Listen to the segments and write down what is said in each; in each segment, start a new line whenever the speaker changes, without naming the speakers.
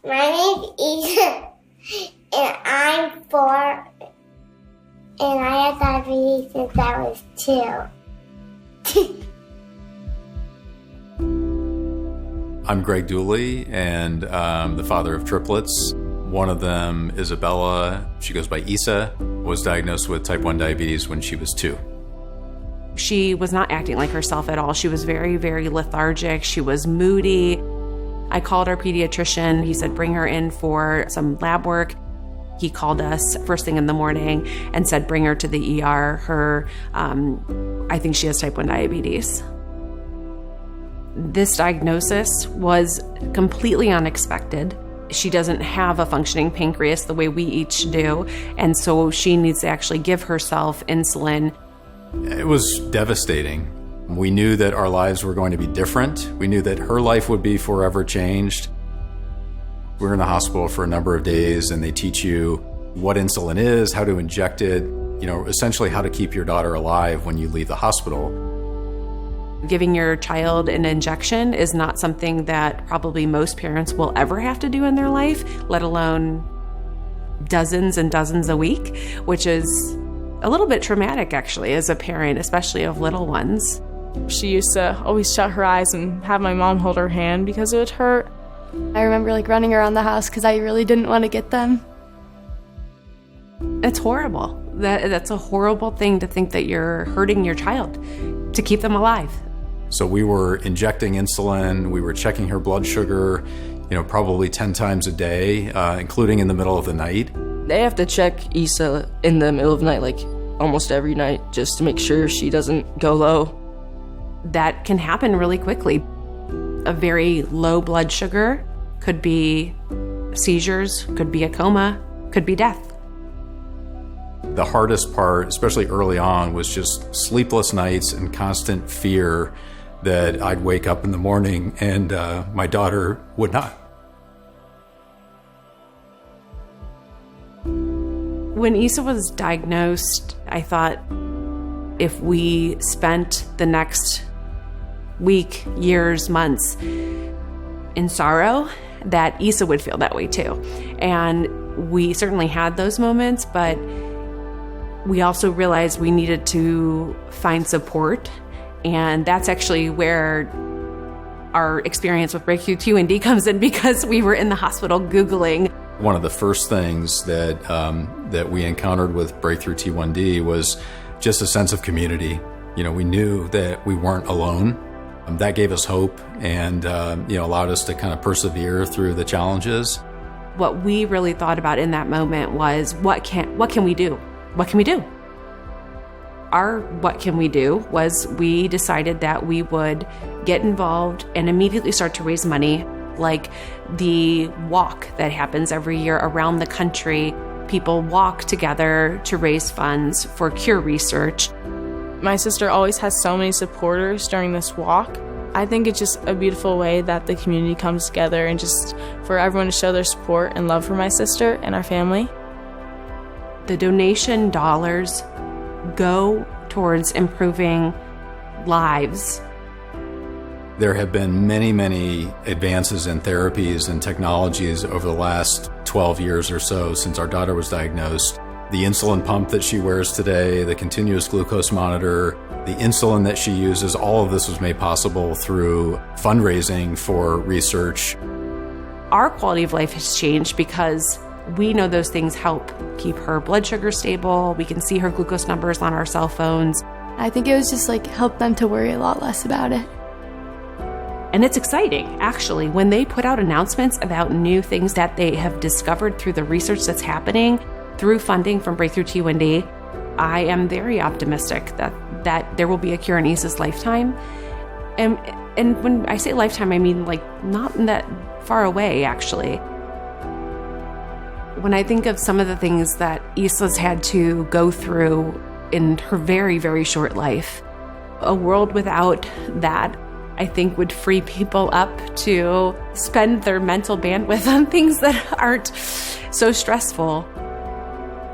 My name's Ethan, and I'm 4, and I had diabetes since I was 2.
I'm Greg Dooley, and the father of triplets. One of them, Isabella, she goes by Isa, was diagnosed with type 1 diabetes when she was 2.
She was not acting like herself at all. She was very, very lethargic. She was moody. I called our pediatrician. He said, bring her in for some lab work. He called us first thing in the morning and said, bring her to the ER. I think she has type 1 diabetes. This diagnosis was completely unexpected. She doesn't have a functioning pancreas the way we each do, and so she needs to actually give herself insulin.
It was devastating. We knew that our lives were going to be different. We knew that her life would be forever changed. We were in the hospital for a number of days, and they teach you what insulin is, how to inject it, essentially how to keep your daughter alive when you leave the hospital.
Giving your child an injection is not something that probably most parents will ever have to do in their life, let alone dozens and dozens a week, which is a little bit traumatic, actually, as a parent, especially of little ones.
She used to always shut her eyes and have my mom hold her hand because it would hurt.
I remember running around the house because I really didn't want to get them.
It's horrible. That's a horrible thing to think that you're hurting your child to keep them alive.
So we were injecting insulin, we were checking her blood sugar, probably 10 times a day, including in the middle of the night.
They have to check Isa in the middle of the night, almost every night, just to make sure she doesn't go low.
That can happen really quickly. A very low blood sugar could be seizures, could be a coma, could be death.
The hardest part, especially early on, was just sleepless nights and constant fear that I'd wake up in the morning and my daughter would not.
When Isa was diagnosed, I thought if we spent the next week, years, months in sorrow, that Isa would feel that way too. And we certainly had those moments, but we also realized we needed to find support. And that's actually where our experience with Breakthrough T1D comes in, because we were in the hospital Googling.
One of the first things that we encountered with Breakthrough T1D was just a sense of community. We knew that we weren't alone. That gave us hope and allowed us to kind of persevere through the challenges.
What we really thought about in that moment was, what can we do? What can we do? Our what can we do was we decided that we would get involved and immediately start to raise money, like the walk that happens every year around the country. People walk together to raise funds for cure research.
My sister always has so many supporters during this walk. I think it's just a beautiful way that the community comes together and just for everyone to show their support and love for my sister and our family.
The donation dollars go towards improving lives.
There have been many, many advances in therapies and technologies over the last 12 years or so since our daughter was diagnosed. The insulin pump that she wears today, the continuous glucose monitor, the insulin that she uses, all of this was made possible through fundraising for research.
Our quality of life has changed because we know those things help keep her blood sugar stable. We can see her glucose numbers on our cell phones.
I think it was just help them to worry a lot less about it.
And it's exciting, actually, when they put out announcements about new things that they have discovered through the research that's happening through funding from Breakthrough T1D. I am very optimistic that there will be a cure in Isa's lifetime. And when I say lifetime, I mean not that far away, actually. When I think of some of the things that Isa's had to go through in her very, very short life, a world without that, I think, would free people up to spend their mental bandwidth on things that aren't so stressful.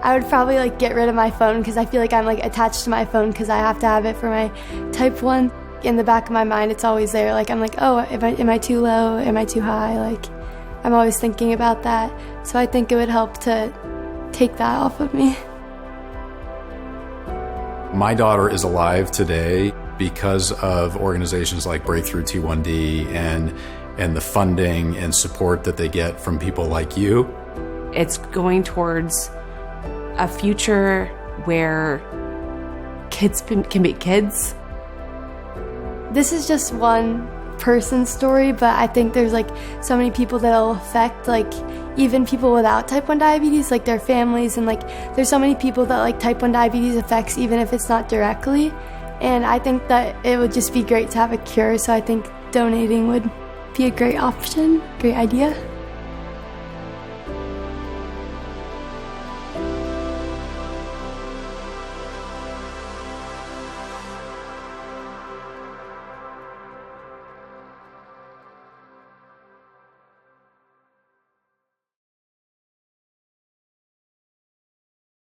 I would probably get rid of my phone because I feel like I'm attached to my phone because I have to have it for my type 1. In the back of my mind, it's always there. I'm oh, am I too low? Am I too high? I'm always thinking about that. So I think it would help to take that off of me.
My daughter is alive today because of organizations like Breakthrough T1D and the funding and support that they get from people like you.
It's going towards a future where kids can be kids.
This is just one person's story, but I think there's like so many people that it'll affect, like even people without type 1 diabetes, like their families, and like there's so many people that like type 1 diabetes affects even if it's not directly. And I think that it would just be great to have a cure, so I think donating would be a great option, great idea.